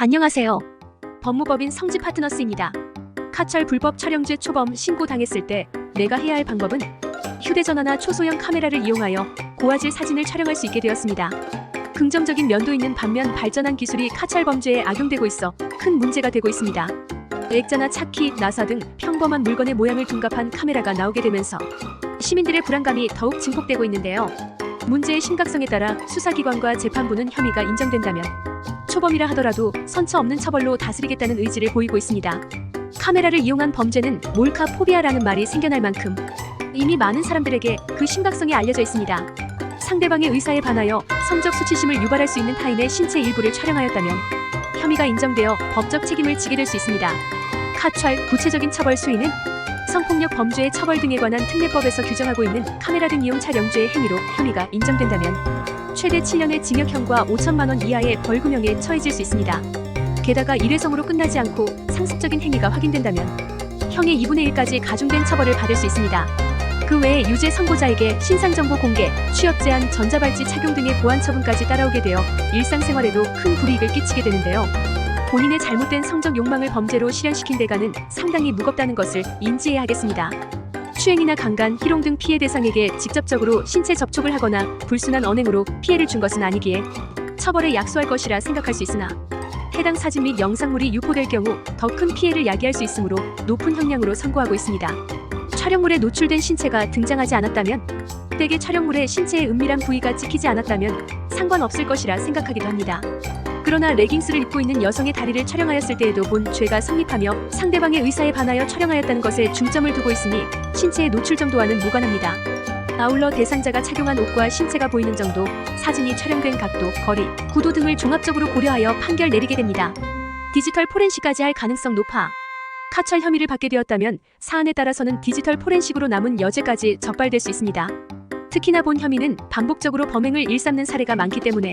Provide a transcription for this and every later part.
안녕하세요. 법무법인 성지 파트너스입니다. 카철 불법 촬영죄 초범 신고 당했을 때 내가 해야 할 방법은 휴대전화나 초소형 카메라를 이용하여 고화질 사진을 촬영할 수 있게 되었습니다. 긍정적인 면도 있는 반면 발전한 기술이 카철 범죄에 악용되고 있어 큰 문제가 되고 있습니다. 액자나 차키, 나사 등 평범한 물건의 모양을 둔갑한 카메라가 나오게 되면서 시민들의 불안감이 더욱 증폭되고 있는데요. 문제의 심각성에 따라 수사기관과 재판부는 혐의가 인정된다면 초범이라 하더라도 선처 없는 처벌로 다스리겠다는 의지를 보이고 있습니다. 카메라를 이용한 범죄는 몰카포비아라는 말이 생겨날 만큼 이미 많은 사람들에게 그 심각성이 알려져 있습니다. 상대방의 의사에 반하여 성적 수치심을 유발할 수 있는 타인의 신체 일부를 촬영하였다면 혐의가 인정되어 법적 책임을 지게 될 수 있습니다. 카철 구체적인 처벌 수위는 성폭력 범죄의 처벌 등에 관한 특례법에서 규정하고 있는 카메라 등 이용 촬영죄의 행위로 혐의가 인정된다면 최대 7년의 징역형과 5천만 원 이하의 벌금형에 처해질 수 있습니다. 게다가 일회성으로 끝나지 않고 상습적인 행위가 확인된다면 형의 2분의 1까지 가중된 처벌을 받을 수 있습니다. 그 외에 유죄 선고자에게 신상정보 공개, 취업 제한, 전자발찌 착용 등의 보안 처분까지 따라오게 되어 일상생활에도 큰 불이익을 끼치게 되는데요. 본인의 잘못된 성적 욕망을 범죄로 실현시킨 대가는 상당히 무겁다는 것을 인지해야 하겠습니다. 추행이나 강간, 희롱 등 피해 대상에게 직접적으로 신체 접촉을 하거나 불순한 언행으로 피해를 준 것은 아니기에 처벌에 약소할 것이라 생각할 수 있으나 해당 사진 및 영상물이 유포될 경우 더 큰 피해를 야기할 수 있으므로 높은 형량으로 선고하고 있습니다. 촬영물에 노출된 신체가 등장하지 않았다면, 때게 촬영물에 신체의 은밀한 부위가 찍히지 않았다면 상관없을 것이라 생각하기도 합니다. 그러나 레깅스를 입고 있는 여성의 다리를 촬영하였을 때에도 본 죄가 성립하며 상대방의 의사에 반하여 촬영하였다는 것에 중점을 두고 있으니 신체의 노출 정도와는 무관합니다. 아울러 대상자가 착용한 옷과 신체가 보이는 정도, 사진이 촬영된 각도, 거리, 구도 등을 종합적으로 고려하여 판결 내리게 됩니다. 디지털 포렌식까지 할 가능성 높아 카철 혐의를 받게 되었다면 사안에 따라서는 디지털 포렌식으로 남은 여죄까지 적발될 수 있습니다. 특히나 본 혐의는 반복적으로 범행을 일삼는 사례가 많기 때문에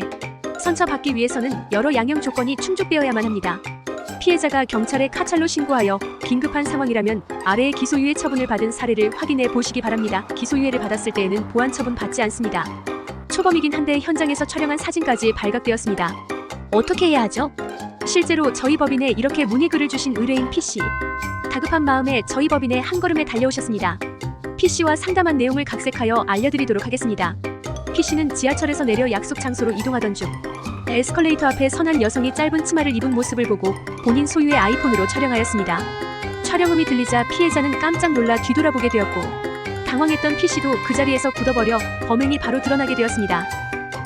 선처받기 위해서는 여러 양형 조건이 충족되어야만 합니다. 피해자가 경찰에 카철로 신고하여 긴급한 상황이라면 아래의 기소유예 처분을 받은 사례를 확인해 보시기 바랍니다. 기소유예를 받았을 때에는 보안 처분 받지 않습니다. 초범이긴 한데 현장에서 촬영한 사진까지 발각되었습니다. 어떻게 해야 하죠? 실제로 저희 법인에 이렇게 문의글을 주신 의뢰인 P씨. 다급한 마음에 저희 법인에 한 걸음에 달려오셨습니다. P씨와 상담한 내용을 각색하여 알려드리도록 하겠습니다. P씨는 지하철에서 내려 약속 장소로 이동하던 중 에스컬레이터 앞에 선한 여성이 짧은 치마를 입은 모습을 보고 본인 소유의 아이폰으로 촬영하였습니다. 촬영음이 들리자 피해자는 깜짝 놀라 뒤돌아보게 되었고 당황했던 P씨도 그 자리에서 굳어버려 범행이 바로 드러나게 되었습니다.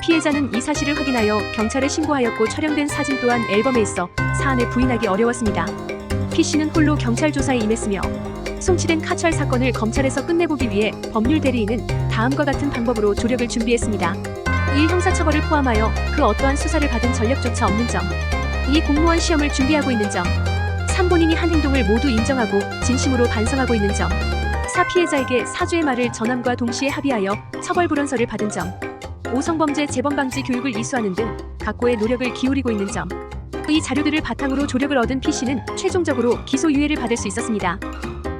피해자는 이 사실을 확인하여 경찰에 신고하였고 촬영된 사진 또한 앨범에 있어 사안을 부인하기 어려웠습니다. P씨는 홀로 경찰 조사에 임했으며 송치된 카철 사건을 검찰에서 끝내보기 위해 법률 대리인은 다음과 같은 방법으로 조력을 준비했습니다. 1. 형사처벌을 포함하여 그 어떠한 수사를 받은 전력조차 없는 점. 2. 공무원 시험을 준비하고 있는 점. 3. 본인이 한 행동을 모두 인정하고 진심으로 반성하고 있는 점. 4. 피해자에게 사죄의 말을 전함과 동시에 합의하여 처벌불원서를 받은 점. 5. 성범죄 재범방지 교육을 이수하는 등 각고의 노력을 기울이고 있는 점. 이 자료들을 바탕으로 조력을 얻은 P씨는 최종적으로 기소유예를 받을 수 있었습니다.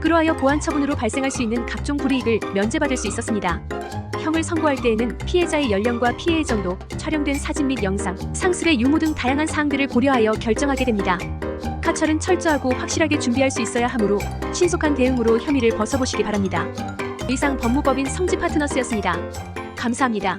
그러하여 보안 처분으로 발생할 수 있는 각종 불이익을 면제받을 수 있었습니다. 형을 선고할 때에는 피해자의 연령과 피해의 정도, 촬영된 사진 및 영상, 상습의 유무 등 다양한 사항들을 고려하여 결정하게 됩니다. 카철은 철저하고 확실하게 준비할 수 있어야 하므로 신속한 대응으로 혐의를 벗어보시기 바랍니다. 이상 법무법인 성지 파트너스였습니다. 감사합니다.